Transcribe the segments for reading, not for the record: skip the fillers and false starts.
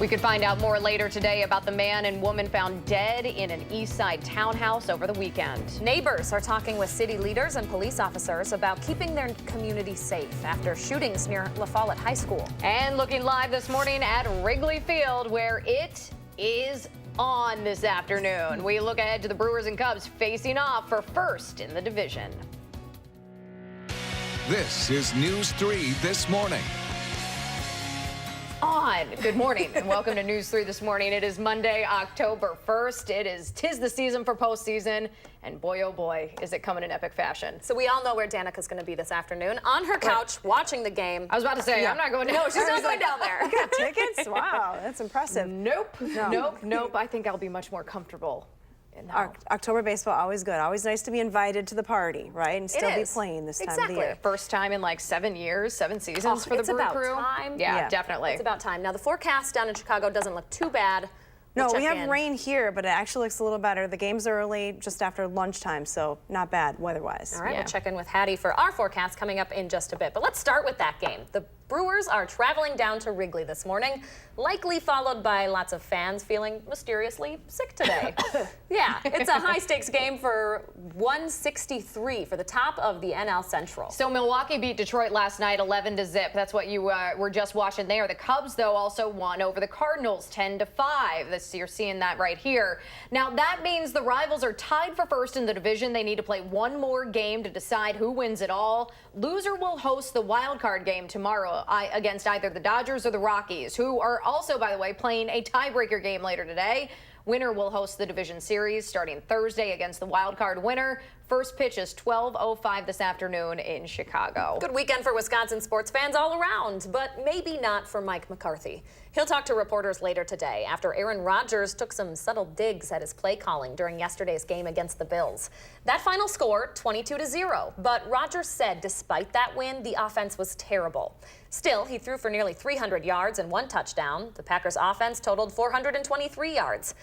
We could find out more later today about the man and woman found dead in an East Side townhouse over the weekend. Neighbors are talking with city leaders and police officers about keeping their community safe after shootings near La Follette High School. And looking live this morning at Wrigley Field, where it is on this afternoon. We look ahead to the Brewers and Cubs facing off for first in the division. This is News 3 This Morning. Good morning and welcome to News 3 This Morning. It is Monday, October 1st. Tis the season for postseason, and boy, oh boy, is it coming in epic fashion. So we all know where Danica's going to be this afternoon, on her couch, watching the game. I was about to say, I'm not going down. No, she's not going down there. You got tickets? Wow, that's impressive. Nope. I think I'll be much more comfortable. October baseball, always good. Always nice to be invited to the party, right? And still be playing this time of the year. First time in like 7 years, 7 seasons for the Brew Crew. Time. Yeah, definitely. It's about time. Now, the forecast down in Chicago doesn't look too bad. No, we have rain here, but it actually looks a little better. The game's early, just after lunchtime, so not bad weather-wise. All right, we'll check in with Hattie for our forecast coming up in just a bit. But let's start with that game. The Brewers are traveling down to Wrigley this morning, likely followed by lots of fans feeling mysteriously sick today. Yeah, it's a high-stakes game for 163 for the top of the NL Central. So Milwaukee beat Detroit last night 11-0. That's what you were just watching there. The Cubs, though, also won over the Cardinals 10-5. You're seeing that right here. Now, that means the rivals are tied for first in the division. They need to play one more game to decide who wins it all. Loser will host the wild card game tomorrow against either the Dodgers or the Rockies, who are also, by the way, playing a tiebreaker game later today. Winner will host the division series starting Thursday against the wild card winner. First pitch is 12:05 this afternoon in Chicago. Good weekend for Wisconsin sports fans all around, but maybe not for Mike McCarthy. He'll talk to reporters later today after Aaron Rodgers took some subtle digs at his play calling during yesterday's game against the Bills. That final score, 22-0, but Rodgers said despite that win, the offense was terrible. Still, he threw for nearly 300 yards and 1 touchdown. The Packers' offense totaled 423 yards.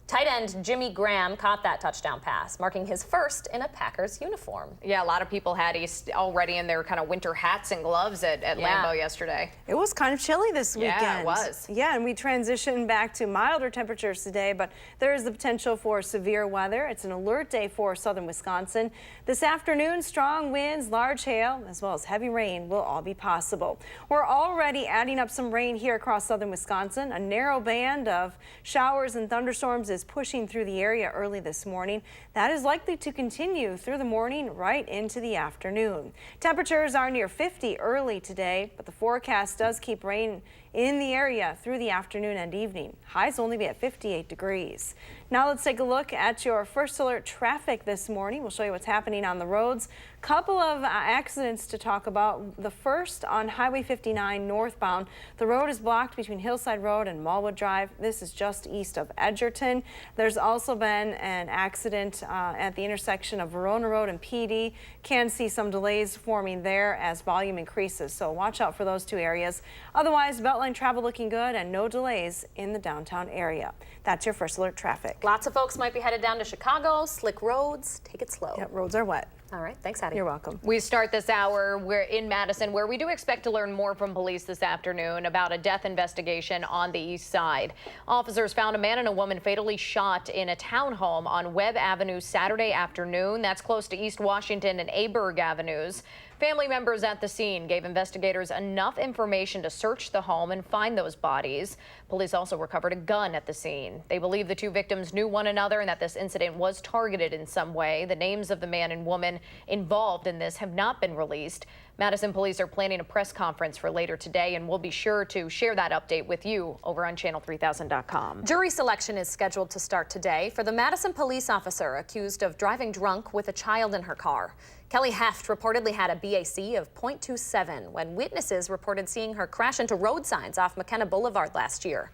Tight end Jimmy Graham caught that touchdown pass, marking his first in a Packers uniform. Yeah, a lot of people had already in their kind of winter hats and gloves at Lambeau yesterday. It was kind of chilly this weekend. Yeah, it was. Yeah, and we transitioned back to milder temperatures today, but there is the potential for severe weather. It's an alert day for southern Wisconsin. This afternoon, strong winds, large hail, as well as heavy rain will all be possible. We're already adding up some rain here across southern Wisconsin. A narrow band of showers and thunderstorms is pushing through the area early this morning. That is likely to continue through the morning right into the afternoon. Temperatures are near 50 early today, but the forecast does keep rain in the area through the afternoon and evening. Highs only be at 58 degrees. Now let's take a look at your first alert traffic this morning. We'll show you what's happening on the roads. Couple of accidents to talk about. The first on Highway 59 northbound. The road is blocked between Hillside Road and Mallwood Drive. This is just east of Edgerton. There's also been an accident at the intersection of Verona Road and PD. Can see some delays forming there as volume increases, so watch out for those 2 areas. Otherwise, Beltline travel looking good and no delays in the downtown area. That's your first alert traffic. Lots of folks might be headed down to Chicago. Slick roads. Take it slow. Yep, roads are wet. All right. Thanks, Hattie. You're welcome. We start this hour in Madison, where we do expect to learn more from police this afternoon about a death investigation on the east side. Officers found a man and a woman fatally shot in a townhome on Webb Avenue Saturday afternoon. That's close to East Washington and Aberg Avenues. Family members at the scene gave investigators enough information to search the home and find those bodies. Police also recovered a gun at the scene. They believe the 2 victims knew one another and that this incident was targeted in some way. The names of the man and woman involved in this have not been released. Madison police are planning a press conference for later today, and we'll be sure to share that update with you over on channel3000.com. Jury selection is scheduled to start today for the Madison police officer accused of driving drunk with a child in her car. Kelly Heft reportedly had a BAC of .27 when witnesses reported seeing her crash into road signs off McKenna Boulevard last year.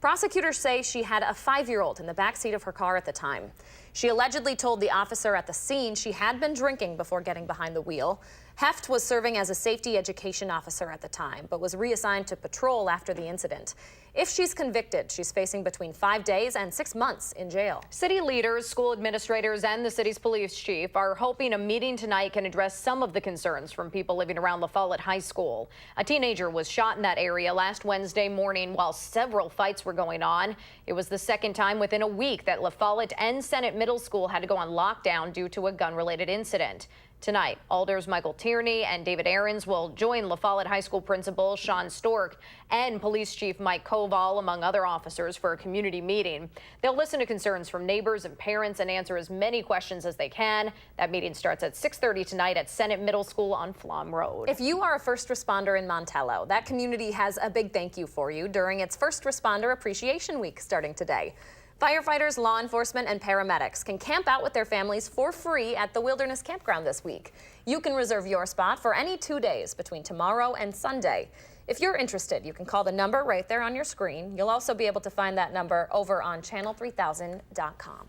Prosecutors say she had a 5-year-old in the backseat of her car at the time. She allegedly told the officer at the scene she had been drinking before getting behind the wheel. Heft was serving as a safety education officer at the time, but was reassigned to patrol after the incident. If she's convicted, she's facing between 5 days and 6 months in jail. City leaders, school administrators, and the city's police chief are hoping a meeting tonight can address some of the concerns from people living around La Follette High School. A teenager was shot in that area last Wednesday morning while several fights were going on. It was the second time within a week that La Follette and Senate Middle School had to go on lockdown due to a gun-related incident. Tonight, Alders Michael Tierney and David Aarons will join La Follette High School Principal Sean Stork and Police Chief Mike Koval, among other officers, for a community meeting. They'll listen to concerns from neighbors and parents and answer as many questions as they can. That meeting starts at 6:30 tonight at Senate Middle School on Flom Road. If you are a first responder in Montello, that community has a big thank you for you during its First Responder Appreciation Week starting today. Firefighters, law enforcement, and paramedics can camp out with their families for free at the Wilderness Campground this week. You can reserve your spot for any 2 days between tomorrow and Sunday. If you're interested, you can call the number right there on your screen. You'll also be able to find that number over on channel3000.com.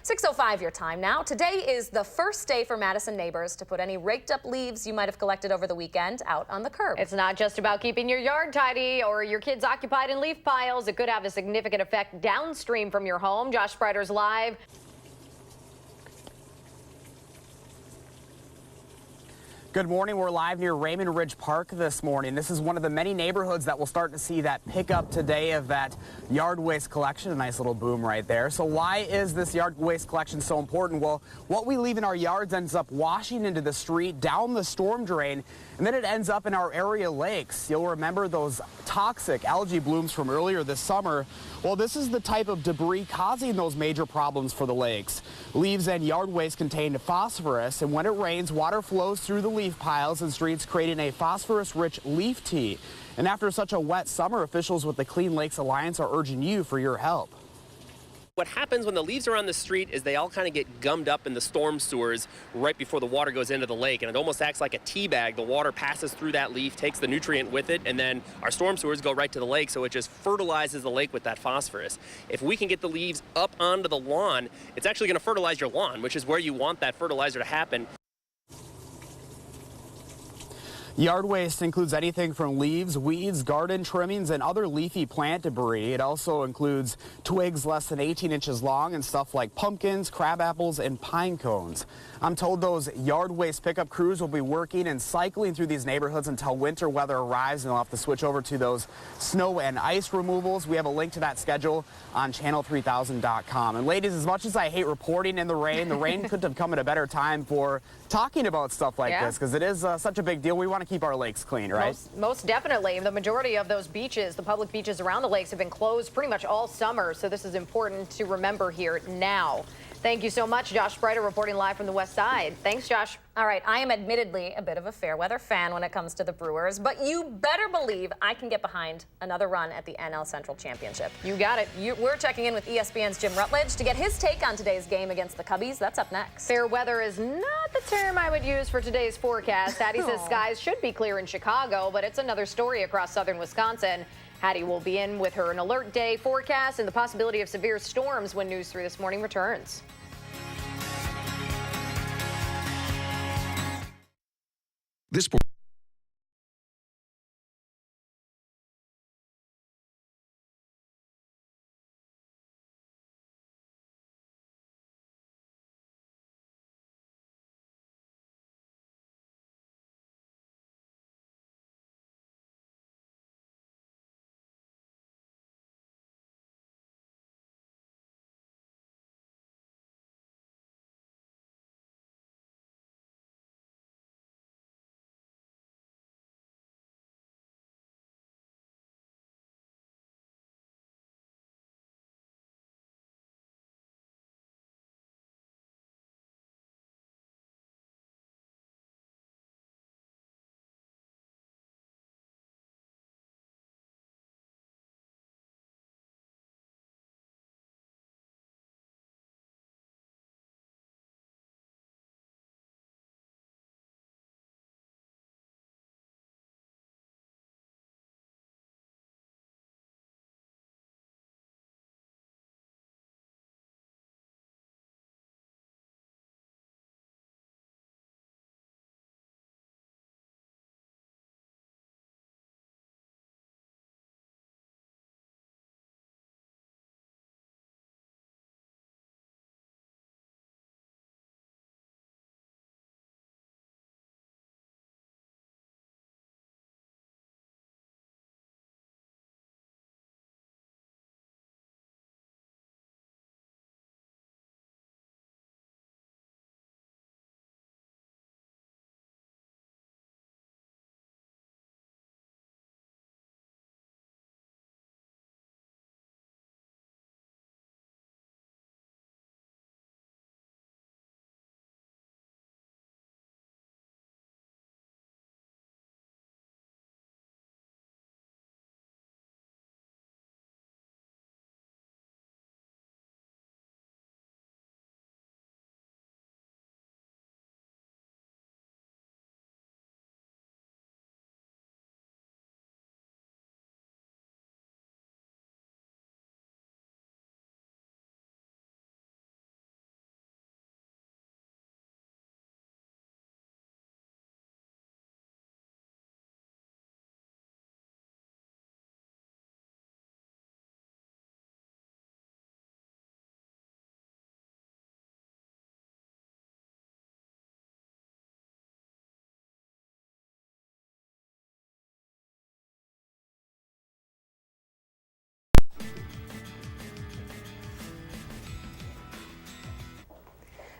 6:05 your time now. Today is the first day for Madison neighbors to put any raked up leaves you might have collected over the weekend out on the curb. It's not just about keeping your yard tidy or your kids occupied in leaf piles. It could have a significant effect downstream from your home. Josh Spreiter's live. Good morning. We're live near Raymond Ridge Park this morning. This is one of the many neighborhoods that will start to see that pickup today of that yard waste collection. A nice little boom right there. So why is this yard waste collection so important? Well, what we leave in our yards ends up washing into the street, down the storm drain, and then it ends up in our area lakes. You'll remember those toxic algae blooms from earlier this summer. Well, this is the type of debris causing those major problems for the lakes. Leaves and yard waste contain phosphorus, and when it rains, water flows through the leaf piles and streets, creating a phosphorus-rich leaf tea. And after such a wet summer, officials with the Clean Lakes Alliance are urging you for your help. What happens when the leaves are on the street is they all kind of get gummed up in the storm sewers right before the water goes into the lake, and it almost acts like a tea bag. The water passes through that leaf, takes the nutrient with it, and then our storm sewers go right to the lake, so it just fertilizes the lake with that phosphorus. If we can get the leaves up onto the lawn, it's actually going to fertilize your lawn, which is where you want that fertilizer to happen. Yard waste includes anything from leaves, weeds, garden trimmings, and other leafy plant debris. It also includes twigs less than 18 inches long and stuff like pumpkins, crab apples, and pine cones. I'm told those yard waste pickup crews will be working and cycling through these neighborhoods until winter weather arrives, and they'll have to switch over to those snow and ice removals. We have a link to that schedule on channel3000.com. And ladies, as much as I hate reporting in the rain couldn't have come at a better time for talking about stuff like this, because it is such a big deal. We want to keep our lakes clean, right? Most definitely. The majority of those beaches, the public beaches around the lakes, have been closed pretty much all summer, so this is important to remember here now. Thank you so much, Josh Spreiter, reporting live from the west side. Thanks, Josh. All right, I am admittedly a bit of a fair weather fan when it comes to the Brewers, but you better believe I can get behind another run at the NL Central Championship. You got it. We're checking in with ESPN's Jim Rutledge to get his take on today's game against the Cubbies. That's up next. Fair weather is not the term I would use for today's forecast. Hattie says skies should be clear in Chicago, but it's another story across southern Wisconsin. Hattie will be in with her an alert day forecast and the possibility of severe storms when News 3 This Morning returns. This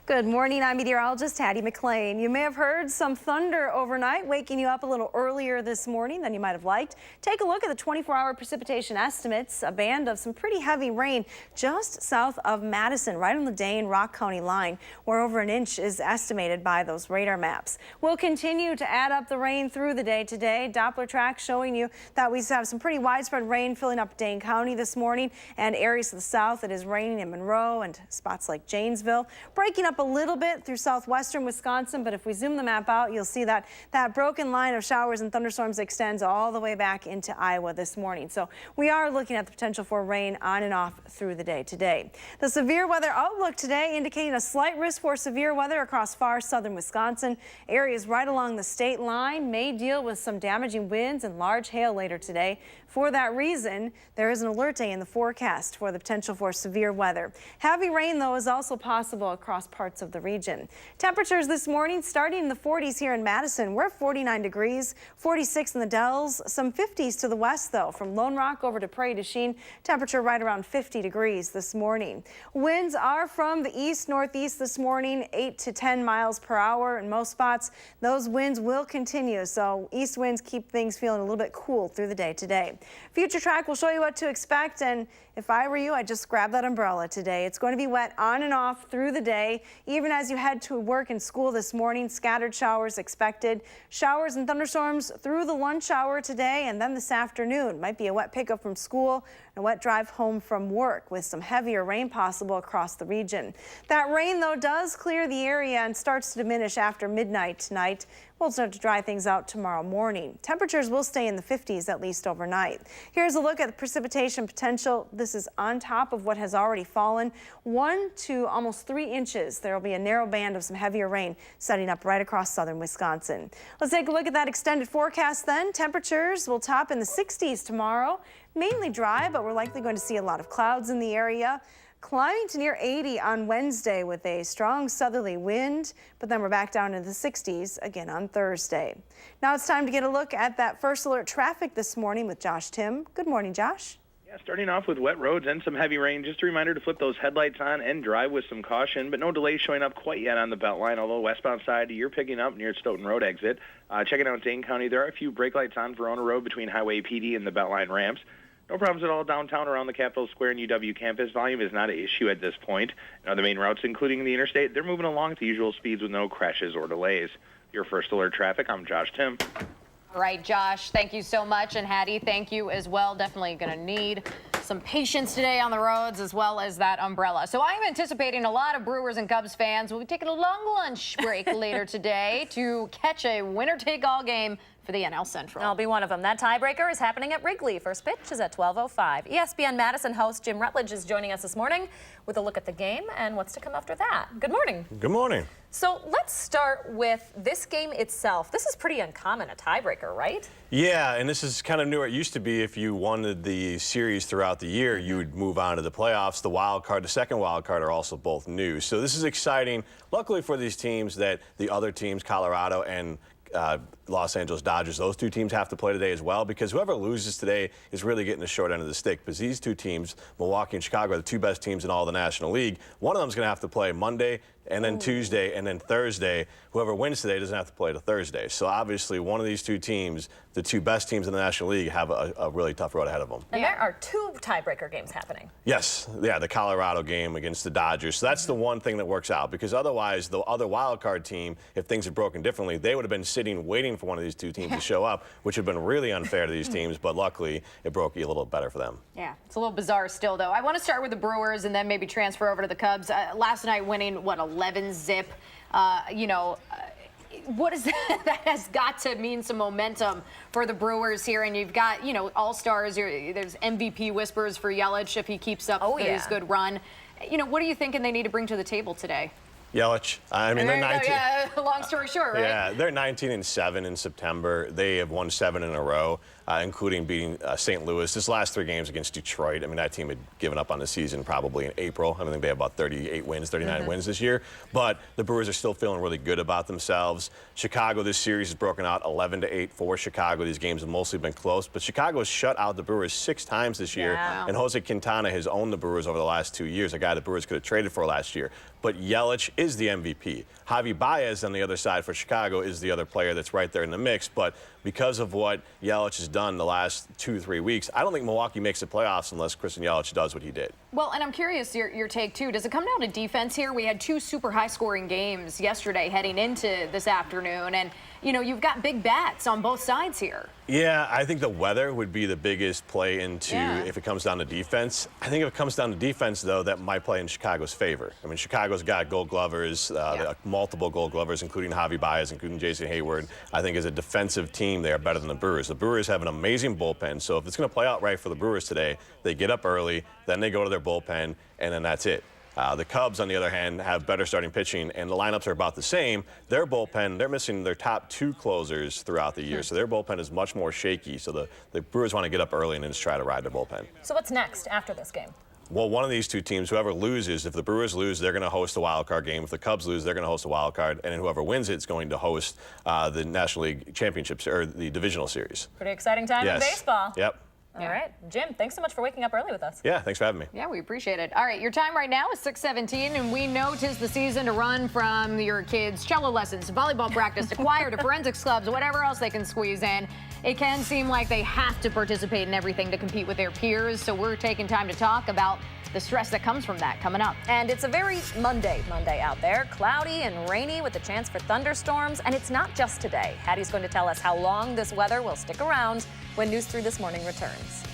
Good morning, I'm meteorologist Hattie McLean. You may have heard some thunder overnight, waking you up a little earlier this morning than you might have liked. Take a look at the 24-hour precipitation estimates. A band of some pretty heavy rain just south of Madison, right on the Dane-Rock County line, where over an inch is estimated by those radar maps. We'll continue to add up the rain through the day today. Doppler track showing you that we have some pretty widespread rain filling up Dane County this morning, and areas to the south it is raining in Monroe and spots like Janesville, breaking up a little bit through southwestern Wisconsin, but if we zoom the map out, you'll see that that broken line of showers and thunderstorms extends all the way back into Iowa this morning. So we are looking at the potential for rain on and off through the day today. The severe weather outlook today indicating a slight risk for severe weather across far southern Wisconsin. Areas right along the state line may deal with some damaging winds and large hail later today. For that reason, there is an alert day in the forecast for the potential for severe weather. Heavy rain, though, is also possible across parts of the region. Temperatures this morning starting in the 40s here in Madison. We're 49 degrees, 46 in the Dells, some 50s to the west, though, from Lone Rock over to Prairie du Chien. Temperature right around 50 degrees this morning. Winds are from the east-northeast this morning, 8 to 10 miles per hour in most spots. Those winds will continue, so east winds keep things feeling a little bit cool through the day today. Future track will show you what to expect, and if I were you, I'd just grab that umbrella today. It's going to be wet on and off through the day, even as you head to work and school this morning. Scattered showers expected. Showers and thunderstorms through the lunch hour today, and then this afternoon. Might be a wet pickup from school and a wet drive home from work with some heavier rain possible across the region. That rain, though, does clear the area and starts to diminish after midnight tonight. We'll start to dry things out tomorrow morning. Temperatures will stay in the 50s at least overnight. Here's a look at the precipitation potential. This is on top of what has already fallen. 1 to almost 3 inches. There will be a narrow band of some heavier rain setting up right across southern Wisconsin. Let's take a look at that extended forecast then. Temperatures will top in the 60s tomorrow. Mainly dry, but we're likely going to see a lot of clouds in the area. Climbing to near 80 on Wednesday with a strong southerly wind, but then we're back down into the 60s again on Thursday. Now it's time to get a look at that first alert traffic this morning with Josh Tim. Good morning, Josh. Yeah, starting off with wet roads and some heavy rain. Just a reminder to flip those headlights on and drive with some caution, but no delays showing up quite yet on the Beltline, although westbound side you're picking up near Stoughton Road exit. Checking out Dane County, there are a few brake lights on Verona Road between Highway PD and the Beltline ramps. No problems at all downtown around the Capitol Square and UW campus. Volume is not an issue at this point. And other main routes, including the interstate, they're moving along at the usual speeds with no crashes or delays. Your first alert traffic, I'm Josh Tim. All right, Josh, thank you so much. And Hattie, thank you as well. Definitely going to need some patience today on the roads as well as that umbrella. So I'm anticipating a lot of Brewers and Cubs fans will be taking a long lunch break later today to catch a winner-take-all game for the NL Central. I'll be one of them. That tiebreaker is happening at Wrigley. First pitch is at 12:05. ESPN Madison host Jim Rutledge is joining us this morning with a look at the game and what's to come after that. Good morning. Good morning. So let's start with this game itself. This is pretty uncommon, a tiebreaker, right? Yeah, and this is kind of new. It used to be if you won the series throughout the year, you would move on to the playoffs. The wild card, the second wild card are also both new. So this is exciting. Luckily for these teams that the other teams, Colorado and Los Angeles Dodgers, those two teams have to play today as well, because whoever loses today is really getting the short end of the stick, because these two teams, Milwaukee and Chicago, are the two best teams in all the National League. One of them is going to have to play Monday and then Tuesday and then Thursday. Whoever wins today doesn't have to play to Thursday. So obviously one of these two teams, the two best teams in the National League, have a really tough road ahead of them. And there are 2 tiebreaker games happening. Yes, yeah, the Colorado game against the Dodgers. So that's the one thing that works out, because otherwise the other wild card team, if things had broken differently, they would have been sitting waiting for one of these two teams to show up, which would have been really unfair to these teams, but luckily it broke a little better for them. Yeah, it's a little bizarre still, though. I want to start with the Brewers and then maybe transfer over to the Cubs. Last night winning, what, 11-zip? What is that? That has got to mean some momentum for the Brewers here. And you've got, all-stars. There's MVP whispers for Yelich if he keeps up his good run. What are you thinking they need to bring to the table today? Yelich. I mean, they're 19. Yeah, long story short, right? Yeah, they're 19-7 in September. They have won 7 in a row, including beating St. Louis. This last 3 games against Detroit, I mean, that team had given up on the season probably in April. I think they have about 38 wins, 39 wins this year. But the Brewers are still feeling really good about themselves. Chicago, this series has broken out 11-8 for Chicago. These games have mostly been close. But Chicago has shut out the Brewers 6 times this year. And Jose Quintana has owned the Brewers over the last 2 years, a guy the Brewers could have traded for last year. But Yelich, is the MVP. Javi Baez on the other side for Chicago is the other player that's right there in the mix. But because of what Yelich has done the last 2-3 weeks, I don't think Milwaukee makes the playoffs unless Christian Yelich does what he did. Well, and I'm curious your take, too. Does it come down to defense here? We had 2 super high-scoring games yesterday heading into this afternoon. And, you know, you've got big bats on both sides here. Yeah, I think the weather would be the biggest play into if it comes down to defense. I think if it comes down to defense, though, that might play in Chicago's favor. I mean, Chicago's got Gold Glovers, multiple Gold Glovers, including Javi Baez, including Jason Hayward. I think as a defensive team, they are better than the Brewers. The Brewers have an amazing bullpen, so if it's going to play out right for the Brewers today, they get up early, then they go to their bullpen, and then that's it. The Cubs, on the other hand, have better starting pitching, and the lineups are about the same. Their bullpen, they're missing their top 2 closers throughout the year, so their bullpen is much more shaky. So the Brewers want to get up early and then just try to ride their bullpen. So what's next after this game? Well, one of these 2 teams, whoever loses, if the Brewers lose, they're going to host a wild card game. If the Cubs lose, they're going to host a wild card, and then whoever wins it's going to host the National League Championships or the Divisional Series. Pretty exciting time in baseball. Yep. All right. Jim, thanks so much for waking up early with us. Yeah, thanks for having me. Yeah, we appreciate it. All right, your time right now is 6:17, and we know 'tis the season to run from your kids' cello lessons, volleyball practice, to choir, to forensics clubs, whatever else they can squeeze in. It can seem like they have to participate in everything to compete with their peers, so we're taking time to talk about the stress that comes from that coming up. And it's a very Monday out there. Cloudy and rainy with a chance for thunderstorms. And it's not just today. Hattie's going to tell us how long this weather will stick around when News 3 This Morning returns.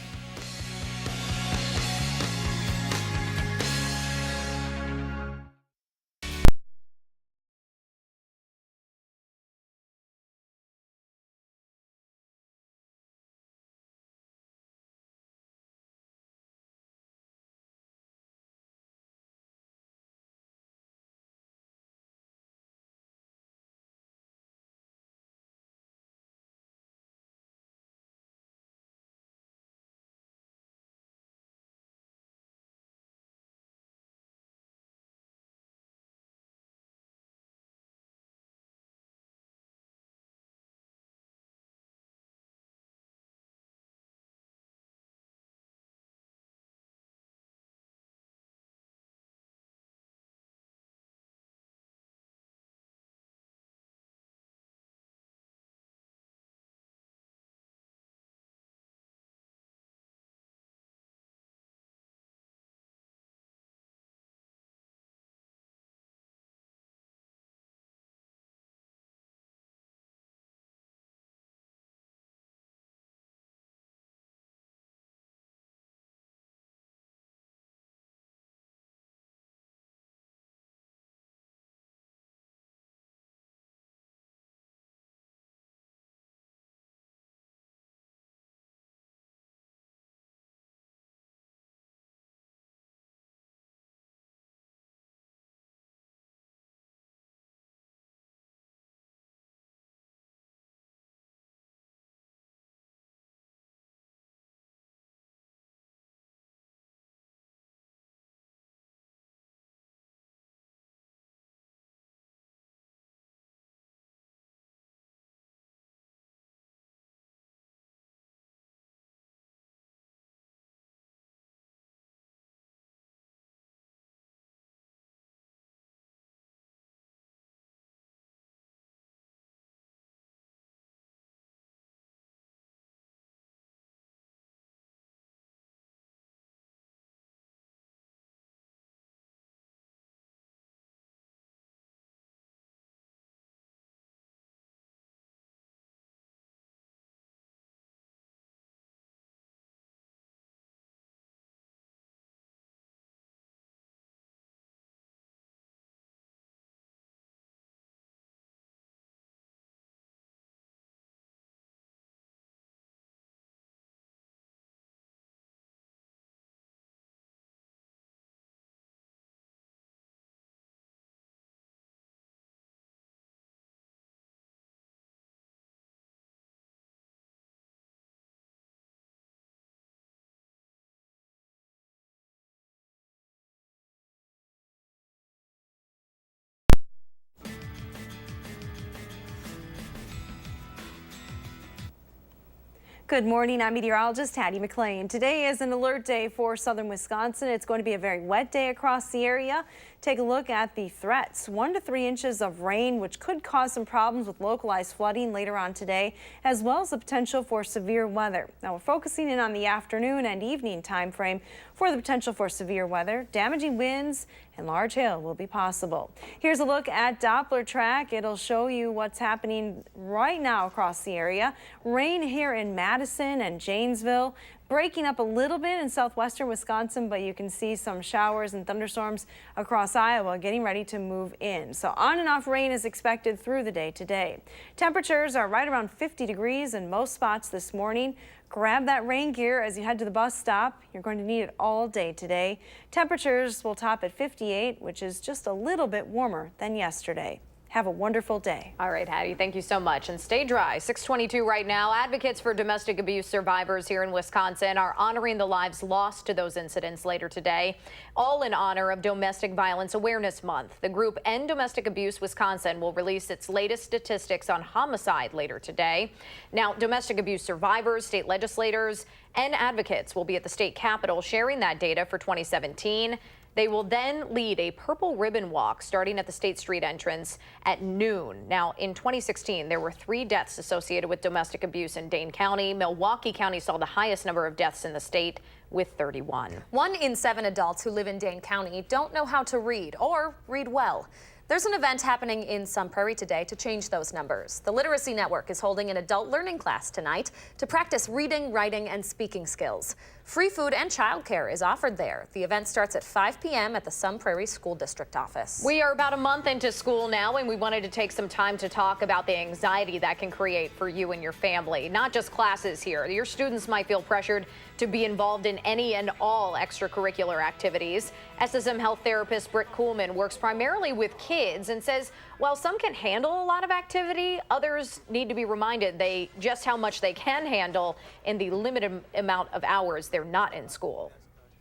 Good morning, I'm meteorologist Hattie McLean. Today is an alert day for southern Wisconsin. It's going to be a very wet day across the area. Take a look at the threats. 1 to 3 inches of rain, which could cause some problems with localized flooding later on today, as well as the potential for severe weather. Now we're focusing in on the afternoon and evening time frame for the potential for severe weather. Damaging winds and large hail will be possible. Here's a look at Doppler track. It'll show you what's happening right now across the area. Rain here in Madison and Janesville, breaking up a little bit in southwestern Wisconsin, but you can see some showers and thunderstorms across Iowa getting ready to move in. So on and off rain is expected through the day today. Temperatures are right around 50 degrees in most spots this morning. Grab that rain gear as you head to the bus stop. You're going to need it all day today. Temperatures will top at 58, which is just a little bit warmer than yesterday. Have a wonderful day. All right, Hattie, thank you so much. And stay dry. 6:22 right now. Advocates for domestic abuse survivors here in Wisconsin are honoring the lives lost to those incidents later today, all in honor of Domestic Violence Awareness Month. The group End Domestic Abuse Wisconsin will release its latest statistics on homicide later today. Now, domestic abuse survivors, state legislators, and advocates will be at the state capitol sharing that data for 2017. They will then lead a purple ribbon walk starting at the State Street entrance at noon. Now, in 2016, there were 3 deaths associated with domestic abuse in Dane County. Milwaukee County saw the highest number of deaths in the state with 31. 1 in 7 adults who live in Dane County don't know how to read or read well. There's an event happening in Sun Prairie today to change those numbers. The Literacy Network is holding an adult learning class tonight to practice reading, writing, and speaking skills. Free food and childcare is offered there. The event starts at 5 p.m. at the Sun Prairie School District office. We are about a month into school now, and we wanted to take some time to talk about the anxiety that can create for you and your family. Not just classes here. Your students might feel pressured to be involved in any and all extracurricular activities. SSM health therapist Britt Kuhlman works primarily with kids and says while some can handle a lot of activity, others need to be reminded just how much they can handle in the limited amount of hours they're not in school.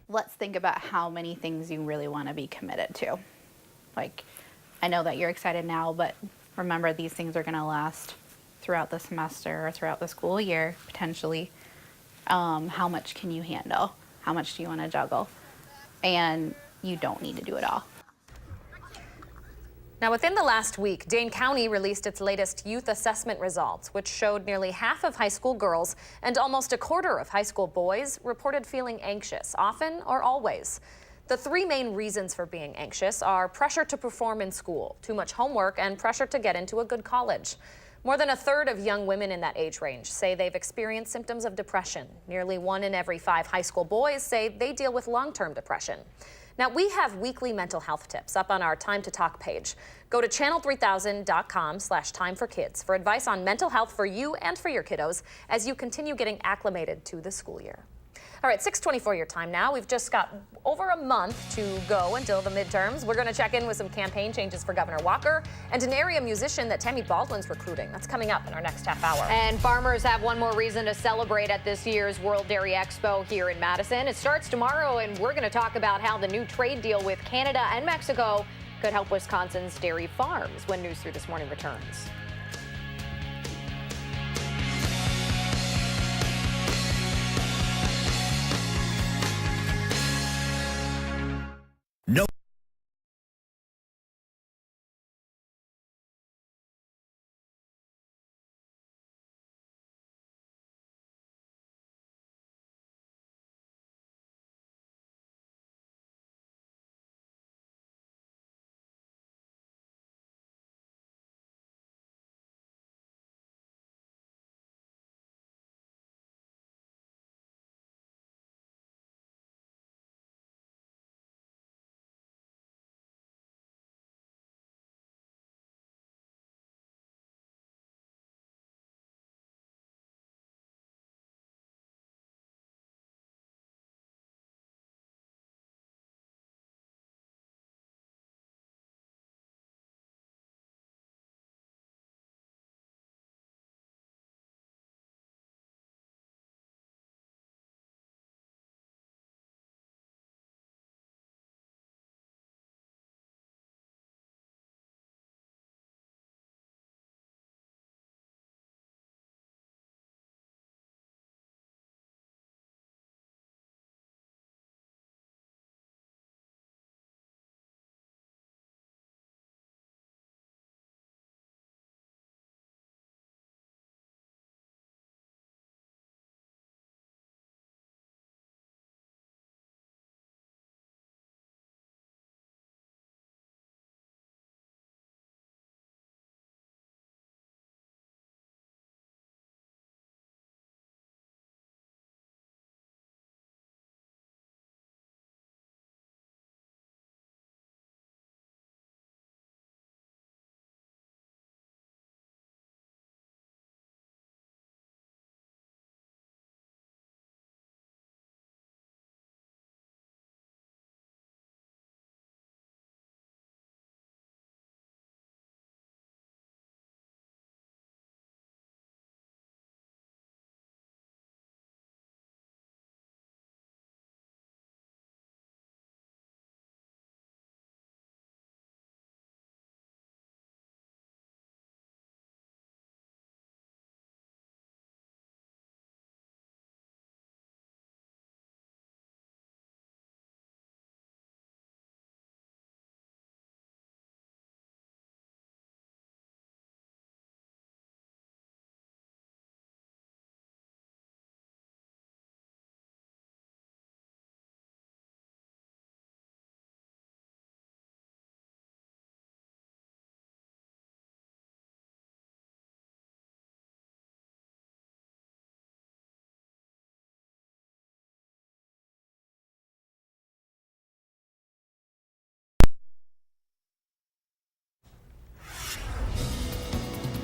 Let's think about how many things you really want to be committed to. Like, I know that you're excited now, but remember these things are going to last throughout the semester or throughout the school year, potentially. How much can you handle? How much do you want to juggle? And you don't need to do it all. Now, within the last week, Dane County released its latest youth assessment results, which showed nearly half of high school girls and almost a quarter of high school boys reported feeling anxious, often or always. The 3 main reasons for being anxious are pressure to perform in school, too much homework, and pressure to get into a good college. More than a third of young women in that age range say they've experienced symptoms of depression. Nearly 1 in every 5 high school boys say they deal with long-term depression. Now, we have weekly mental health tips up on our Time to Talk page. Go to channel3000.com/timeforkids for advice on mental health for you and for your kiddos as you continue getting acclimated to the school year. All right, 6:24 your time now. We've just got over a month to go until the midterms. We're going to check in with some campaign changes for Governor Walker and an area musician that Tammy Baldwin's recruiting. That's coming up in our next half hour. And farmers have one more reason to celebrate at this year's World Dairy Expo here in Madison. It starts tomorrow, and we're going to talk about how the new trade deal with Canada and Mexico could help Wisconsin's dairy farms when News 3 This Morning returns. No.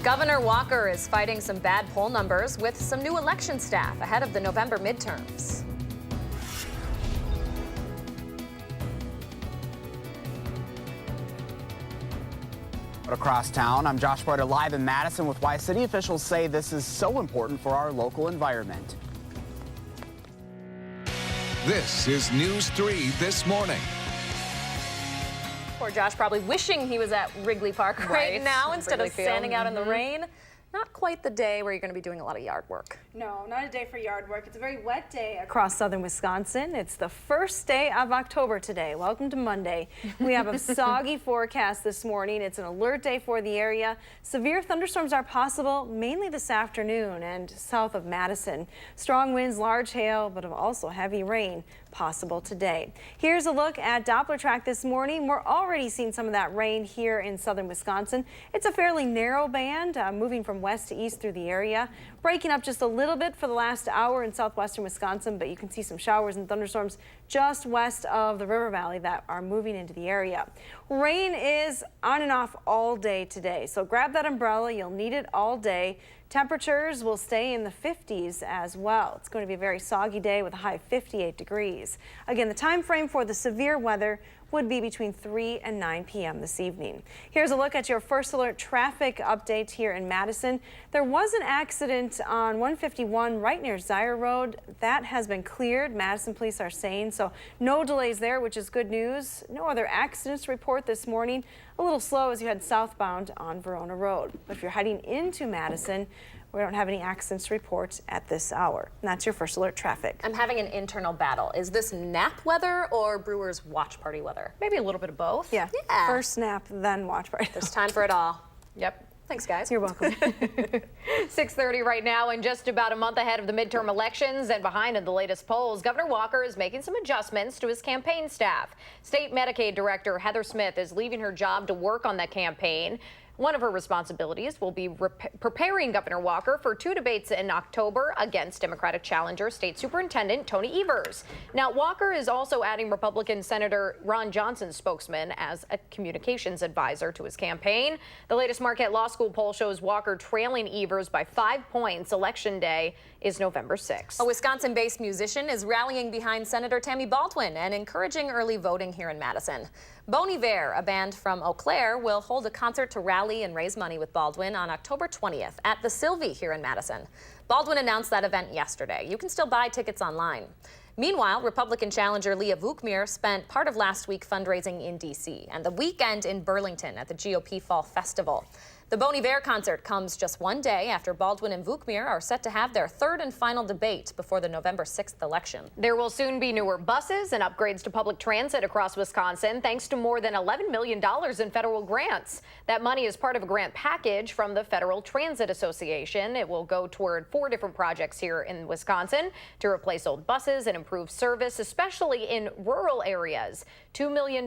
Governor Walker is fighting some bad poll numbers with some new election staff ahead of the November midterms. Across town, I'm Josh Barter live in Madison with why city officials say this is so important for our local environment. This is News 3 This Morning. Poor Josh probably wishing he was at Wrigley Park right now instead of standing out in the rain. Not quite the day where you're going to be doing a lot of yard work. No, not a day for yard work. It's a very wet day across southern Wisconsin. It's the first day of October today. Welcome to Monday. We have a soggy forecast this morning. It's an alert day for the area. Severe thunderstorms are possible mainly this afternoon and south of Madison. Strong winds, large hail, but also heavy rain possible today. Here's a look at Doppler track this morning. We're already seeing some of that rain here in southern Wisconsin. It's a fairly narrow band moving from west to east through the area, breaking up just a little bit for the last hour in southwestern Wisconsin, but you can see some showers and thunderstorms just west of the river valley that are moving into the area. Rain is on and off all day today, so grab that umbrella. You'll need it all day. Temperatures will stay in the 50s as well. It's going to be a very soggy day with a high of 58 degrees. Again, the time frame for the severe weather would be between 3 and 9 p.m. this evening. Here's a look at your first alert traffic update here in Madison. There was an accident on 151 right near Zier Road. That has been cleared, Madison police are saying, so no delays there, which is good news. No other accidents to report this morning. A little slow as you head southbound on Verona Road. But if you're heading into Madison, we don't have any accidents to report at this hour. And that's your first alert traffic. I'm having an internal battle. Is this nap weather or Brewers watch party weather? Maybe a little bit of both. Yeah. First nap, then watch party. There's time for it all. Yep. Thanks, guys. You're welcome. 6:30 right now, and just about a month ahead of the midterm elections and behind in the latest polls, Governor Walker is making some adjustments to his campaign staff. State Medicaid Director Heather Smith is leaving her job to work on the campaign. One of her responsibilities will be preparing Governor Walker for 2 debates in October against Democratic challenger State Superintendent Tony Evers. Now, Walker is also adding Republican Senator Ron Johnson's spokesman as a communications advisor to his campaign. The latest Marquette Law School poll shows Walker trailing Evers by 5 points. Election day is November 6th. A Wisconsin-based musician is rallying behind Senator Tammy Baldwin and encouraging early voting here in Madison. Bon Iver, a band from Eau Claire, will hold a concert to rally and raise money with Baldwin on October 20th at the Sylvie here in Madison. Baldwin announced that event yesterday. You can still buy tickets online. Meanwhile, Republican challenger Leah Vukmir spent part of last week fundraising in D.C. and the weekend in Burlington at the GOP Fall Festival. The Bon Iver concert comes just one day after Baldwin and Vukmir are set to have their third and final debate before the November 6th election. There will soon be newer buses and upgrades to public transit across Wisconsin thanks to more than $11 million in federal grants. That money is part of a grant package from the Federal Transit Association. It will go toward 4 different projects here in Wisconsin to replace old buses and improve service, especially in rural areas. $2 million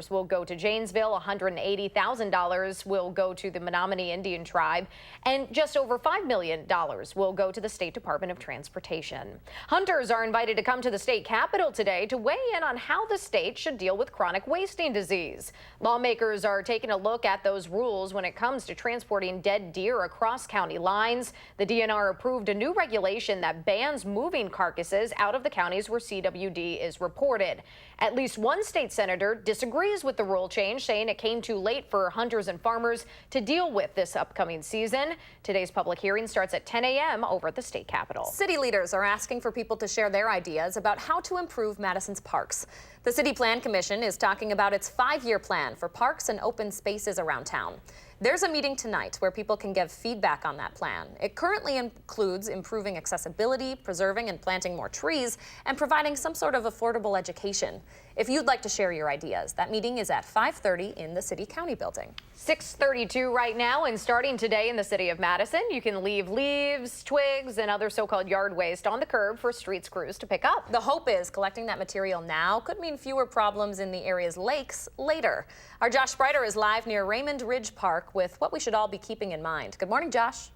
will go to Janesville, $180,000 will go to the Menominee Indian tribe, and just over $5 million will go to the State Department of Transportation. Hunters are invited to come to the state capitol today to weigh in on how the state should deal with chronic wasting disease. Lawmakers are taking a look at those rules when it comes to transporting dead deer across county lines. The DNR approved a new regulation that bans moving carcasses out of the counties where CWD is reported. At least one state senator disagrees with the rule change, saying it came too late for hunters and farmers to deal with this upcoming season. Today's public hearing starts at 10 a.m. over at the state capitol. City leaders are asking for people to share their ideas about how to improve Madison's parks. The City Plan Commission is talking about its 5-year plan for parks and open spaces around town. There's a meeting tonight where people can give feedback on that plan. It currently includes improving accessibility, preserving and planting more trees, and providing some sort of affordable education. If you'd like to share your ideas, that meeting is at 5:30 in the City County building. 6:32 right now, and starting today in the city of Madison, you can leave leaves, twigs, and other so-called yard waste on the curb for street crews to pick up. The hope is collecting that material now could mean fewer problems in the area's lakes later. Our Josh Spreiter is live near Raymond Ridge Park with what we should all be keeping in mind. Good morning, Josh.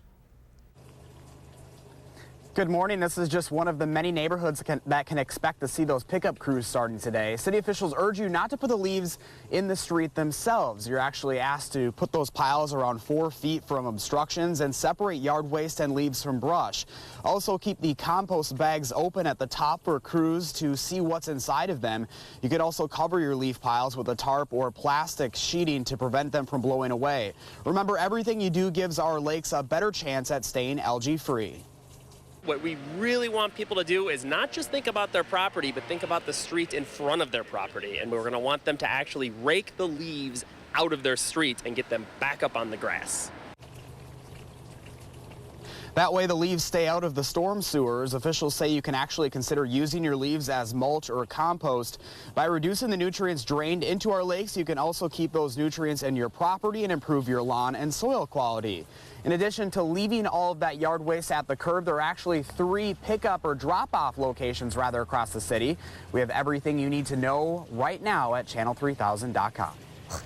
Good morning. This is just one of the many neighborhoods that can expect to see those pickup crews starting today. City officials urge you not to put the leaves in the street themselves. You're actually asked to put those piles around 4 feet from obstructions and separate yard waste and leaves from brush. Also keep the compost bags open at the top for crews to see what's inside of them. You could also cover your leaf piles with a tarp or plastic sheeting to prevent them from blowing away. Remember, everything you do gives our lakes a better chance at staying algae free. What we really want people to do is not just think about their property, but think about the street in front of their property. And we're going to want them to actually rake the leaves out of their street and get them back up on the grass. That way the leaves stay out of the storm sewers. Officials say you can actually consider using your leaves as mulch or compost. By reducing the nutrients drained into our lakes, you can also keep those nutrients in your property and improve your lawn and soil quality. In addition to leaving all of that yard waste at the curb, there are actually 3 pickup or drop-off locations across the city. We have everything you need to know right now at channel3000.com.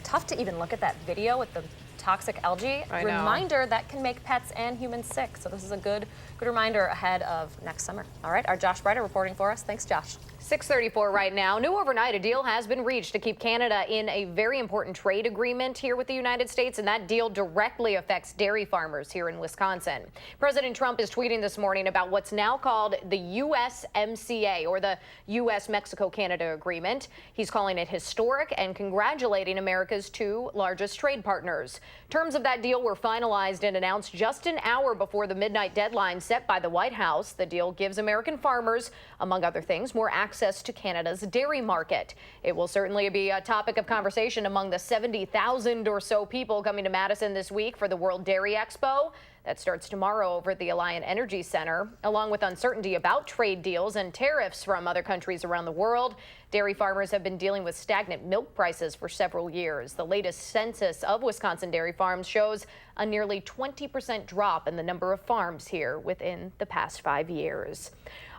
Tough to even look at that video with the toxic algae. Reminder that can make pets and humans sick. So this is a good reminder ahead of next summer. All right, our Josh Breiter reporting for us. Thanks, Josh. 6:34 right now. New overnight, a deal has been reached to keep Canada in a very important trade agreement here with the United States, and that deal directly affects dairy farmers here in Wisconsin. President Trump is tweeting this morning about what's now called the USMCA, or the U.S.-Mexico-Canada Agreement. He's calling it historic and congratulating America's 2 largest trade partners. Terms of that deal were finalized and announced just an hour before the midnight deadline set by the White House. The deal gives American farmers, among other things, more access to Canada's dairy market. It will certainly be a topic of conversation among the 70,000 or so people coming to Madison this week for the World Dairy Expo. That starts tomorrow over at the Alliant Energy Center. Along with uncertainty about trade deals and tariffs from other countries around the world, dairy farmers have been dealing with stagnant milk prices for several years. The latest census of Wisconsin dairy farms shows a nearly 20% drop in the number of farms here within the past 5 years.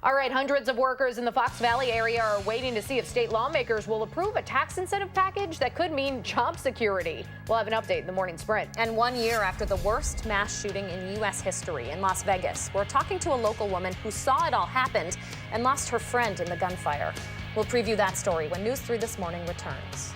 All right, hundreds of workers in the Fox Valley area are waiting to see if state lawmakers will approve a tax incentive package that could mean job security. We'll have an update in the morning sprint. And 1 year after the worst mass shooting in U.S. history in Las Vegas, we're talking to a local woman who saw it all happen and lost her friend in the gunfire. We'll preview that story when News 3 This Morning returns.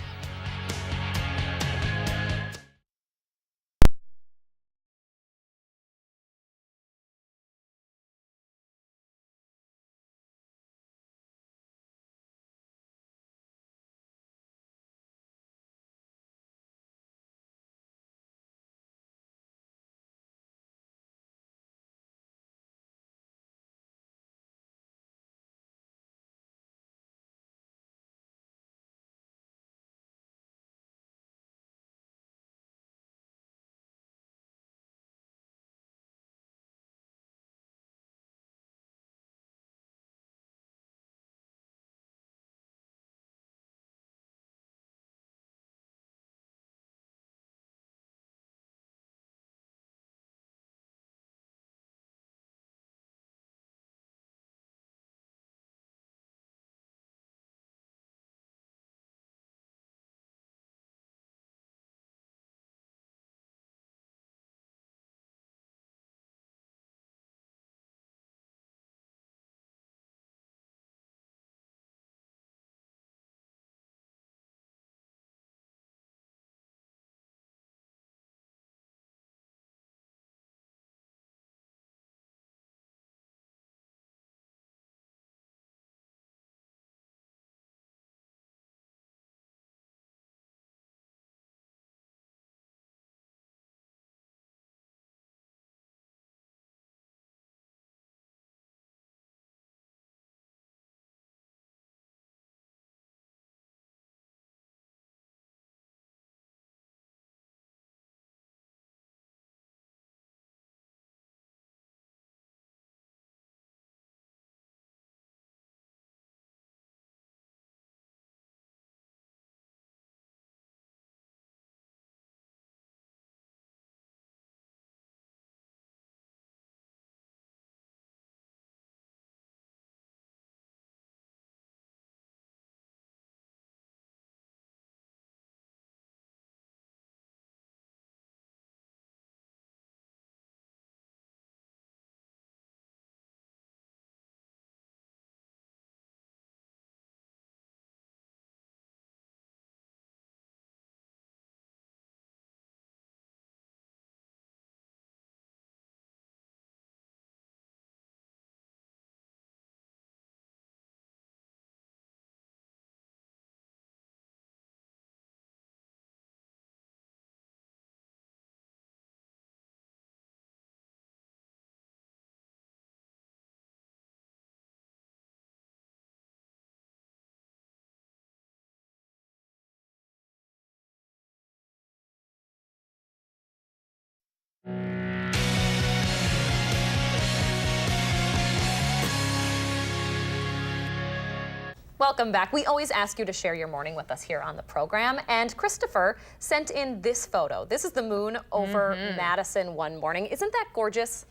Welcome back. We always ask you to share your morning with us here on the program. And Christopher sent in this photo. This is the moon over Madison one morning. Isn't that gorgeous?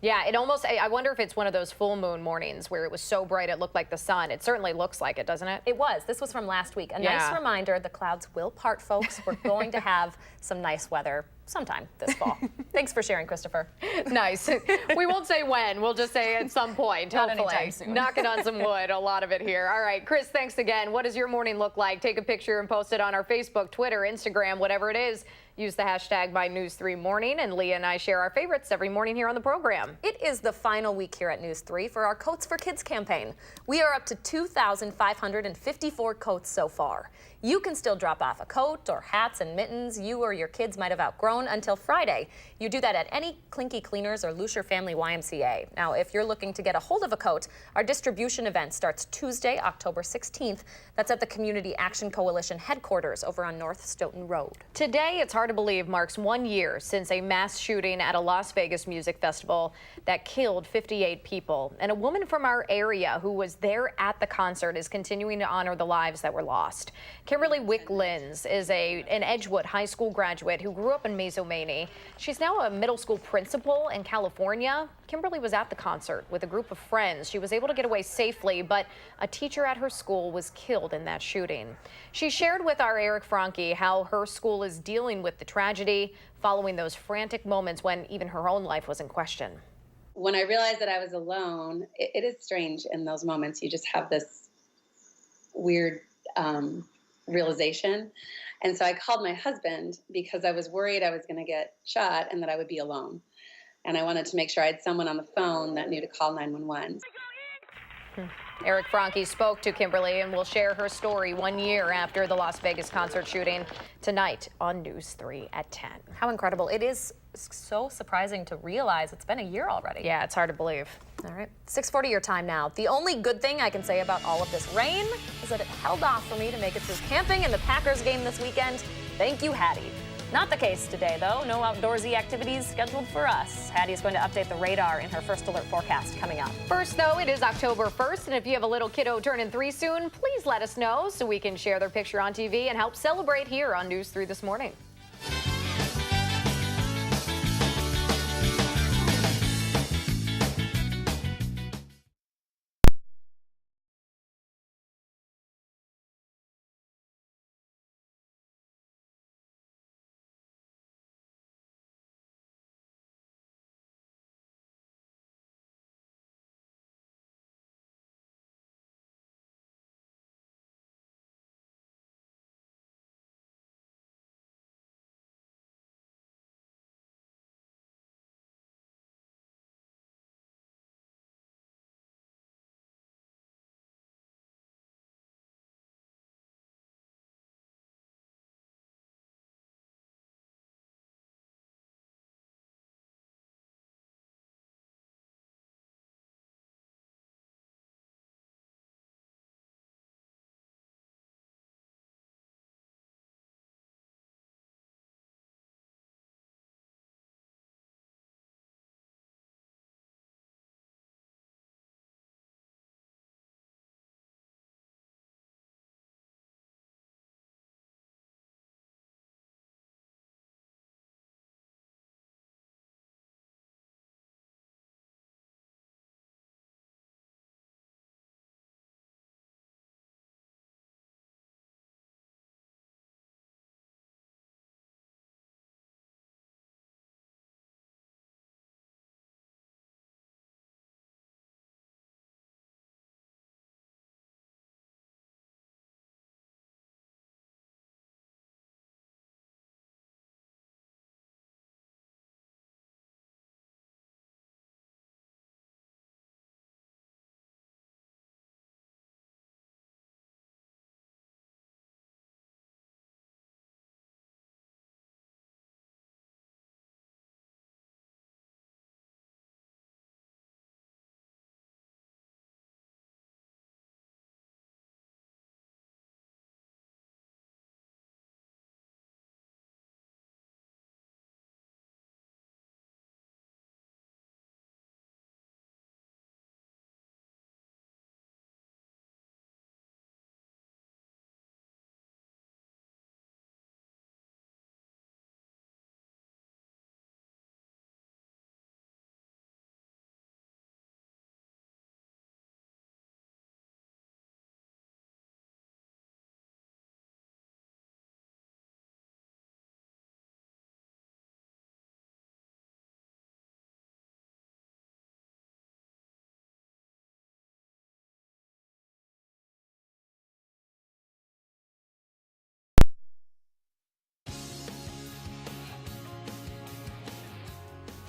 Yeah, it almost, I wonder if it's one of those full moon mornings where it was so bright it looked like the sun. It certainly looks like it, doesn't it? It was. This was from last week. A nice reminder, the clouds will part, folks. We're going to have some nice weather sometime this fall. Thanks for sharing, Christopher. Nice. We won't say when. We'll just say at some point, Not hopefully. anytime soon. Knocking on some wood, a lot of it here. All right, Chris, thanks again. What does your morning look like? Take a picture and post it on our Facebook, Twitter, Instagram, whatever it is. Use the hashtag MyNews3Morning, and Leah and I share our favorites every morning here on the program. It is the final week here at News 3 for our Coats for Kids campaign. We are up to 2,554 coats so far. You can still drop off a coat or hats and mittens you or your kids might have outgrown until Friday. You do that at any Clinky Cleaners or Lucier Family YMCA. Now, if you're looking to get a hold of a coat, our distribution event starts Tuesday, October 16th. That's at the Community Action Coalition headquarters over on North Stoughton Road. Today, it's hard to believe, marks 1 year since a mass shooting at a Las Vegas music festival that killed 58 people. And a woman from our area who was there at the concert is continuing to honor the lives that were lost. Kimberly Wick-Lins is an Edgewood High School graduate who grew up in Mazomanie. She's now a middle school principal in California. Kimberly was at the concert with a group of friends. She was able to get away safely, but a teacher at her school was killed in that shooting. She shared with our Eric Franke how her school is dealing with the tragedy following those frantic moments when even her own life was in question. When I realized that I was alone, it is strange in those moments. You just have this weird realization. And so I called my husband because I was worried I was going to get shot and that I would be alone. And I wanted to make sure I had someone on the phone that knew to call 911. Eric Franke spoke to Kimberly and will share her story 1 year after the Las Vegas concert shooting tonight on News 3 at 10. How incredible. It is so surprising to realize it's been a year already. Yeah, it's hard to believe. All right, 6:40 your time now. The only good thing I can say about all of this rain is that it held off for me to make it through camping and the Packers game this weekend. Thank you, Hattie. Not the case today, though. No outdoorsy activities scheduled for us. Hattie is going to update the radar in her first alert forecast coming up. First, though, it is October 1st, and if you have a little kiddo turning 3 soon, please let us know so we can share their picture on TV and help celebrate here on News 3 This Morning.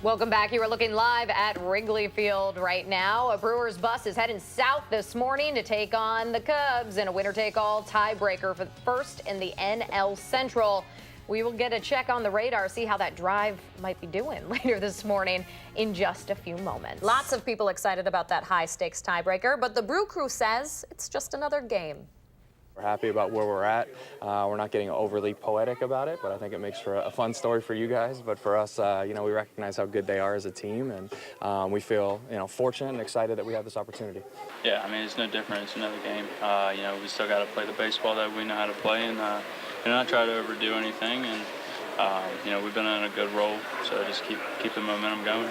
Welcome back. You are looking live at Wrigley Field right now. A Brewers bus is heading south this morning to take on the Cubs in a winner-take-all tiebreaker for the first in the NL Central. We will get a check on the radar, see how that drive might be doing later this morning in just a few moments. Lots of people excited about that high-stakes tiebreaker, but the Brew Crew says it's just another game. We're happy about where we're at. We're not getting overly poetic about it, but I think it makes for a fun story for you guys. But for us, we recognize how good they are as a team, and we feel, fortunate and excited that we have this opportunity. Yeah, I mean, it's no different. It's another game. We still got to play the baseball that we know how to play, and not try to overdo anything. And we've been on a good roll, so just keep the momentum going.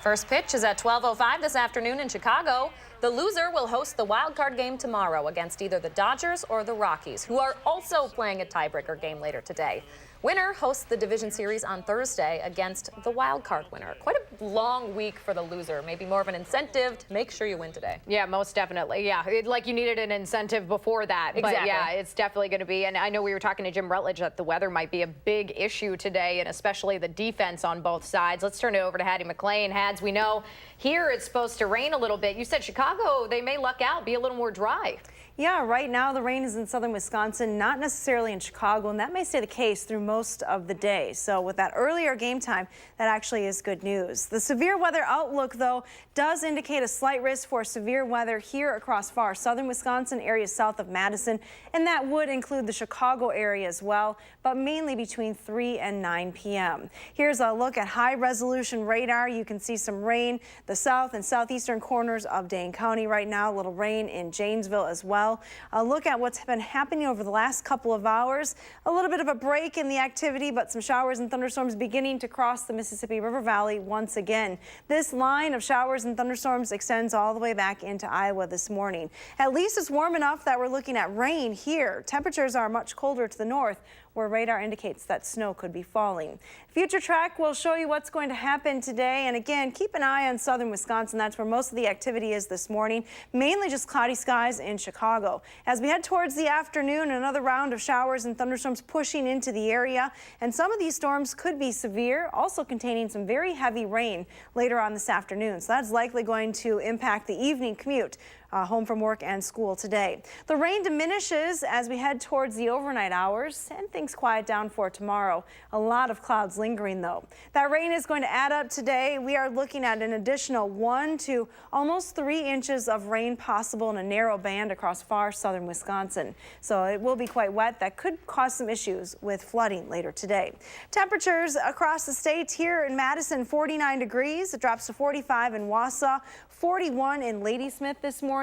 First pitch is at 12:05 this afternoon in Chicago. The loser will host the wild card game tomorrow against either the Dodgers or the Rockies, who are also playing a tiebreaker game later today. Winner hosts the division series on Thursday against the wild card winner. Quite a long week for the loser. Maybe more of an incentive to make sure you win today. Yeah, most definitely. Yeah, like you needed an incentive before that. Exactly. But yeah, it's definitely going to be. And I know we were talking to Jim Rutledge that the weather might be a big issue today, and especially the defense on both sides. Let's turn it over to Hattie McLean. Hads, we know here it's supposed to rain a little bit. You said Chicago, they may luck out, be a little more dry. Yeah, right now the rain is in southern Wisconsin, not necessarily in Chicago, and that may stay the case through most of the day. So with that earlier game time, that actually is good news. The severe weather outlook, though, does indicate a slight risk for severe weather here across far southern Wisconsin, areas south of Madison, and that would include the Chicago area as well, but mainly between 3 and 9 p.m. Here's a look at high-resolution radar. You can see some rain the south and southeastern corners of Dane County right now, a little rain in Janesville as well. A look at what's been happening over the last couple of hours. A little bit of a break in the activity, but some showers and thunderstorms beginning to cross the Mississippi River Valley once again. This line of showers and thunderstorms extends all the way back into Iowa this morning. At least it's warm enough that we're looking at rain here. Temperatures are much colder to the north, where radar indicates that snow could be falling. Future Track will show you what's going to happen today. And again, keep an eye on southern Wisconsin. That's where most of the activity is this morning, mainly just cloudy skies in Chicago. As we head towards the afternoon, another round of showers and thunderstorms pushing into the area. And some of these storms could be severe, also containing some very heavy rain later on this afternoon. So that's likely going to impact the evening commute home from work and school today. The rain diminishes as we head towards the overnight hours and things quiet down for tomorrow. A lot of clouds lingering though. That rain is going to add up today. We are looking at an additional 1 to almost 3 inches of rain possible in a narrow band across far southern Wisconsin. So it will be quite wet. That could cause some issues with flooding later today. Temperatures across the state here in Madison, 49 degrees. It drops to 45 in Wausau, 41 in Ladysmith this morning.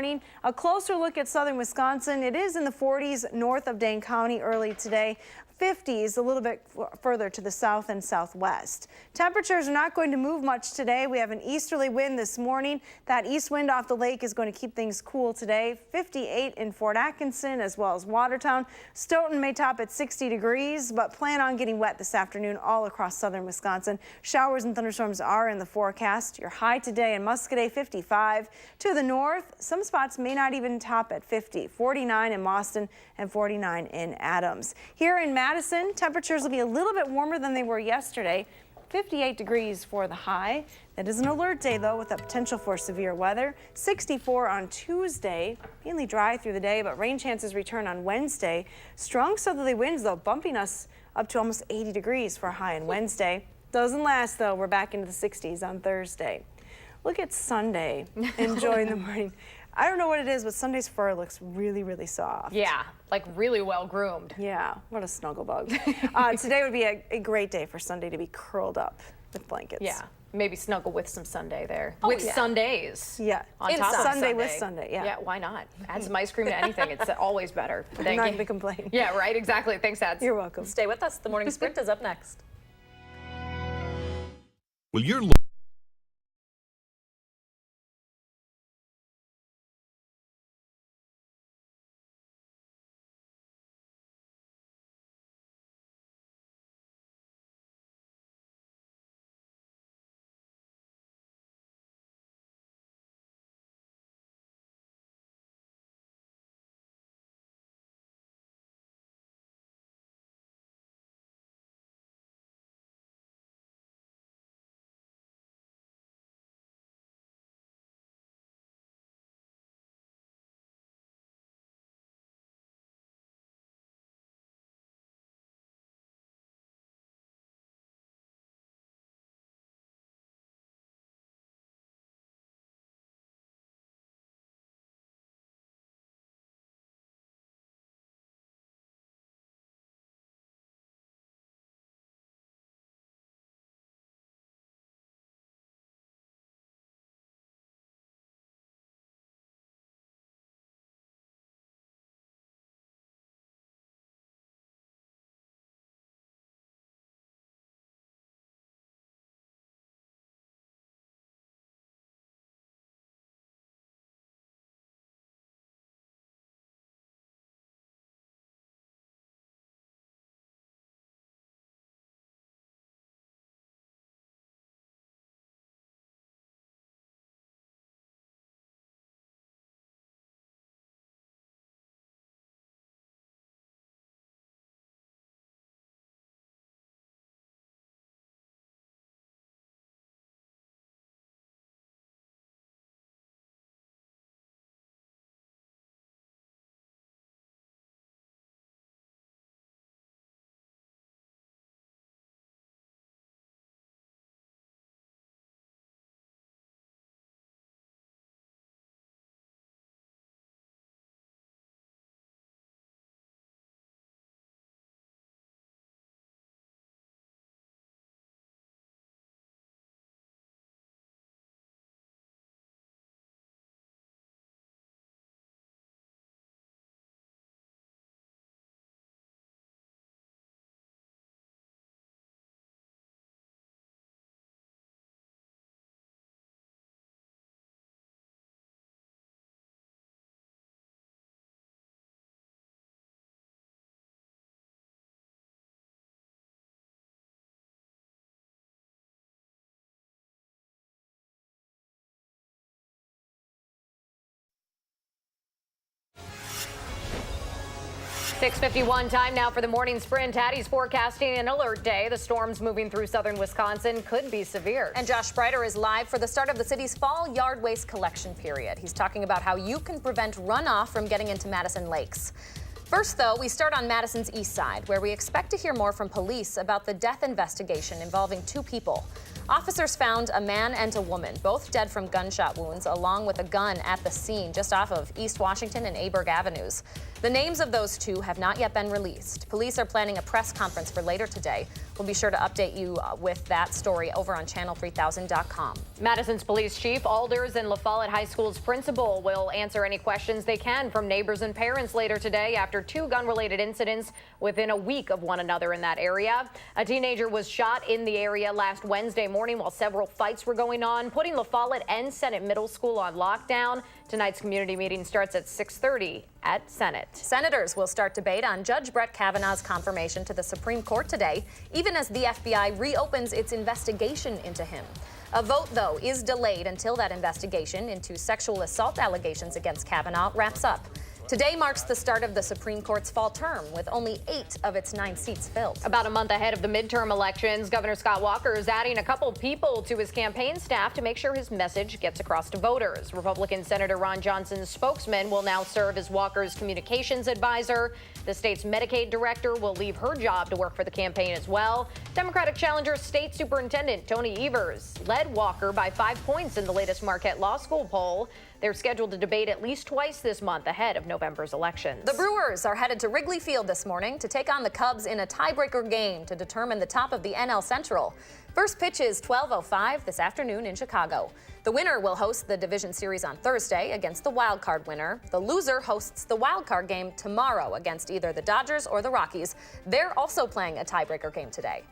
A closer look at southern Wisconsin. It is in the 40s north of Dane County early today. 50s a little bit further to the south and southwest. Temperatures are not going to move much today. We have an easterly wind this morning. That east wind off the lake is going to keep things cool today. 58 in Fort Atkinson as well as Watertown. Stoughton may top at 60 degrees, but plan on getting wet this afternoon all across southern Wisconsin. Showers and thunderstorms are in the forecast. Your high today in Muscadet, 55. To the north, some spots may not even top at 50. 49 in Boston and 49 in Adams. Here in Madison, temperatures will be a little bit warmer than they were yesterday. 58 degrees for the high. That is an alert day, though, with the potential for severe weather. 64 on Tuesday, mainly dry through the day, but rain chances return on Wednesday. Strong southerly winds, though, bumping us up to almost 80 degrees for a high on Wednesday. Doesn't last, though. We're back into the 60s on Thursday. Look at Sunday. Enjoying the morning. I don't know what it is, but Sunday's fur looks really, really soft. Yeah, like really well groomed. Yeah, what a snuggle bug. Today would be a great day for Sunday to be curled up with blankets. Yeah, maybe snuggle with some Sunday there. Oh, with yeah. Sundays. Yeah, on top of Sunday with Sunday, yeah. Yeah, why not? Add some ice cream to anything. It's always better. I'm not going to complain. Yeah, right, exactly. Thanks, Ads. You're welcome. Stay with us. The Morning Sprint is up next. Well, you're 6:51 time now for the morning sprint. Hattie's forecasting an alert day. The storms moving through southern Wisconsin could be severe. And Josh Spreiter is live for the start of the city's fall yard waste collection period. He's talking about how you can prevent runoff from getting into Madison lakes. First, though, we start on Madison's east side, where we expect to hear more from police about the death investigation involving 2 people. Officers found a man and a woman, both dead from gunshot wounds, along with a gun at the scene just off of East Washington and Aberg Avenues. The names of those 2 have not yet been released. Police are planning a press conference for later today. We'll be sure to update you with that story over on channel3000.com. Madison's police chief, Alders, and La Follette High School's principal will answer any questions they can from neighbors and parents later today after 2 gun-related incidents within a week of one another in that area. A teenager was shot in the area last Wednesday morning while several fights were going on, putting La Follette and Senate Middle School on lockdown. Tonight's community meeting starts at 6:30 at Senate. Senators will start debate on Judge Brett Kavanaugh's confirmation to the Supreme Court today, even as the FBI reopens its investigation into him. A vote, though, is delayed until that investigation into sexual assault allegations against Kavanaugh wraps up. Today marks the start of the Supreme Court's fall term, with only 8 of its 9 seats filled. About a month ahead of the midterm elections, Governor Scott Walker is adding a couple people to his campaign staff to make sure his message gets across to voters. Republican Senator Ron Johnson's spokesman will now serve as Walker's communications advisor. The state's Medicaid director will leave her job to work for the campaign as well. Democratic challenger State Superintendent Tony Evers led Walker by 5 points in the latest Marquette Law School poll. They're scheduled to debate at least twice this month ahead of November's elections. The Brewers are headed to Wrigley Field this morning to take on the Cubs in a tiebreaker game to determine the top of the NL Central. First pitch is 12:05 this afternoon in Chicago. The winner will host the division series on Thursday against the wild card winner. The loser hosts the wild card game tomorrow against either the Dodgers or the Rockies. They're also playing a tiebreaker game today.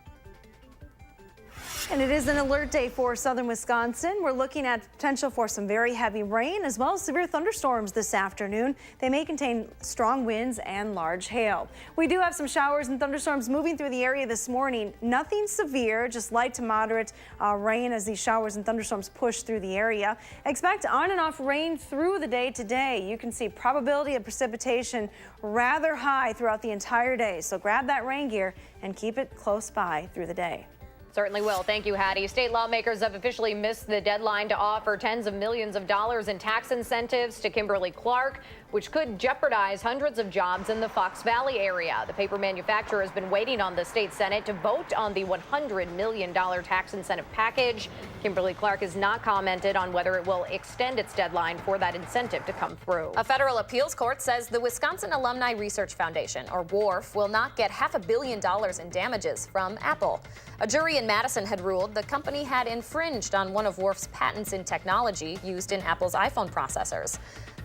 And it is an alert day for southern Wisconsin. We're looking at potential for some very heavy rain as well as severe thunderstorms this afternoon. They may contain strong winds and large hail. We do have some showers and thunderstorms moving through the area this morning. Nothing severe, just light to moderate rain as these showers and thunderstorms push through the area. Expect on and off rain through the day today. You can see probability of precipitation rather high throughout the entire day. So grab that rain gear and keep it close by through the day. Certainly will. Thank you, Hattie. State lawmakers have officially missed the deadline to offer tens of millions of dollars in tax incentives to Kimberly-Clark, which could jeopardize hundreds of jobs in the Fox Valley area. The paper manufacturer has been waiting on the state Senate to vote on the $100 million tax incentive package. Kimberly-Clark has not commented on whether it will extend its deadline for that incentive to come through. A federal appeals court says the Wisconsin Alumni Research Foundation, or WARF, will not get $500 million in damages from Apple. A jury in Madison had ruled the company had infringed on one of WARF's patents in technology used in Apple's iPhone processors.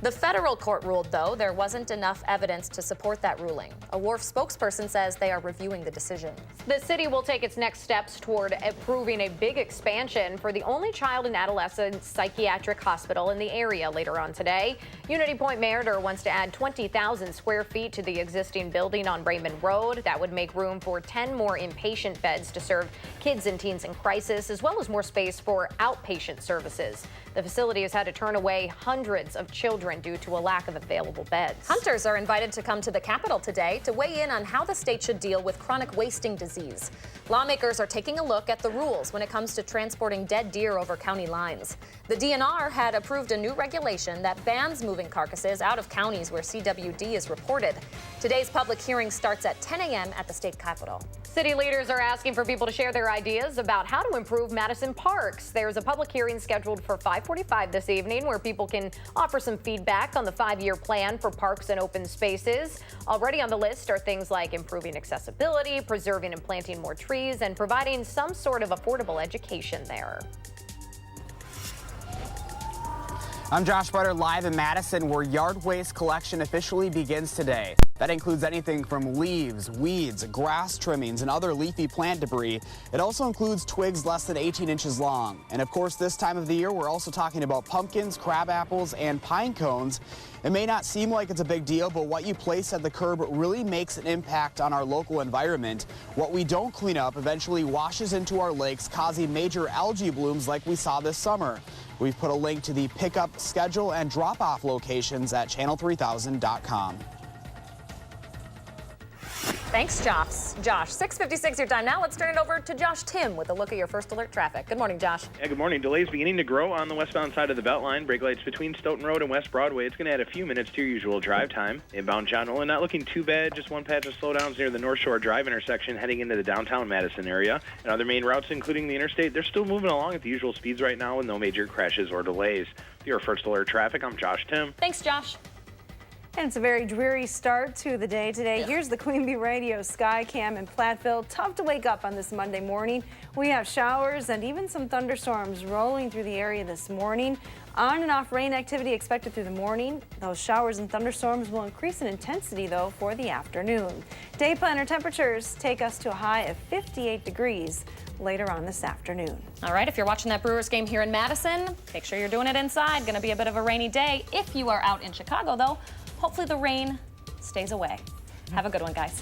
The federal court ruled, though, there wasn't enough evidence to support that ruling. A WARF spokesperson says they are reviewing the decision. The city will take its next steps toward approving a big expansion for the only child and adolescent psychiatric hospital in the area later on today. Unity Point Meritor wants to add 20,000 square feet to the existing building on Raymond Road. That would make room for 10 more inpatient beds to serve kids and teens in crisis, as well as more space for outpatient services. The facility has had to turn away hundreds of children due to a lack of available beds. Hunters are invited to come to the Capitol today to weigh in on how the state should deal with chronic wasting disease. Lawmakers are taking a look at the rules when it comes to transporting dead deer over county lines. The DNR had approved a new regulation that bans moving carcasses out of counties where CWD is reported. Today's public hearing starts at 10 a.m. at the state capitol. City leaders are asking for people to share their ideas about how to improve Madison parks. There's a public hearing scheduled for 5:45 this evening where people can offer some feedback on the 5-year plan for parks and open spaces. Already on the list are things like improving accessibility, preserving and planting more trees, and providing some sort of affordable education there. I'm Josh Spreiter live in Madison, where yard waste collection officially begins today. That includes anything from leaves, weeds, grass trimmings, and other leafy plant debris. It also includes twigs less than 18 inches long. And of course, this time of the year, we're also talking about pumpkins, crab apples, and pine cones. It may not seem like it's a big deal, but what you place at the curb really makes an impact on our local environment. What we don't clean up eventually washes into our lakes, causing major algae blooms like we saw this summer. We've put a link to the pickup schedule and drop-off locations at channel3000.com. Thanks, Josh. 6:56 your time now. Let's turn it over to Josh Tim with a look at your first alert traffic. Good morning, Josh. Yeah, good morning. Delays beginning to grow on the westbound side of the Beltline. Brake lights between Stoughton Road and West Broadway. It's going to add a few minutes to your usual drive time. Inbound John Nolan not looking too bad. Just one patch of slowdowns near the North Shore Drive intersection heading into the downtown Madison area. And other main routes, including the interstate, they're still moving along at the usual speeds right now with no major crashes or delays. For your first alert traffic, I'm Josh Tim. Thanks, Josh. And it's a very dreary start to the day today. Here's the Queen Bee Radio sky cam in Platteville. Tough to wake up on this Monday morning. We have showers and even some thunderstorms rolling through the area this morning. On and off rain activity expected through the morning. Those showers and thunderstorms will increase in intensity, though, for the afternoon. Day planner temperatures take us to a high of 58 degrees later on this afternoon. All right, if you're watching that Brewers game here in Madison, make sure you're doing it inside. Going to be a bit of a rainy day. If you are out in Chicago, though, hopefully the rain stays away. Have a good one, guys.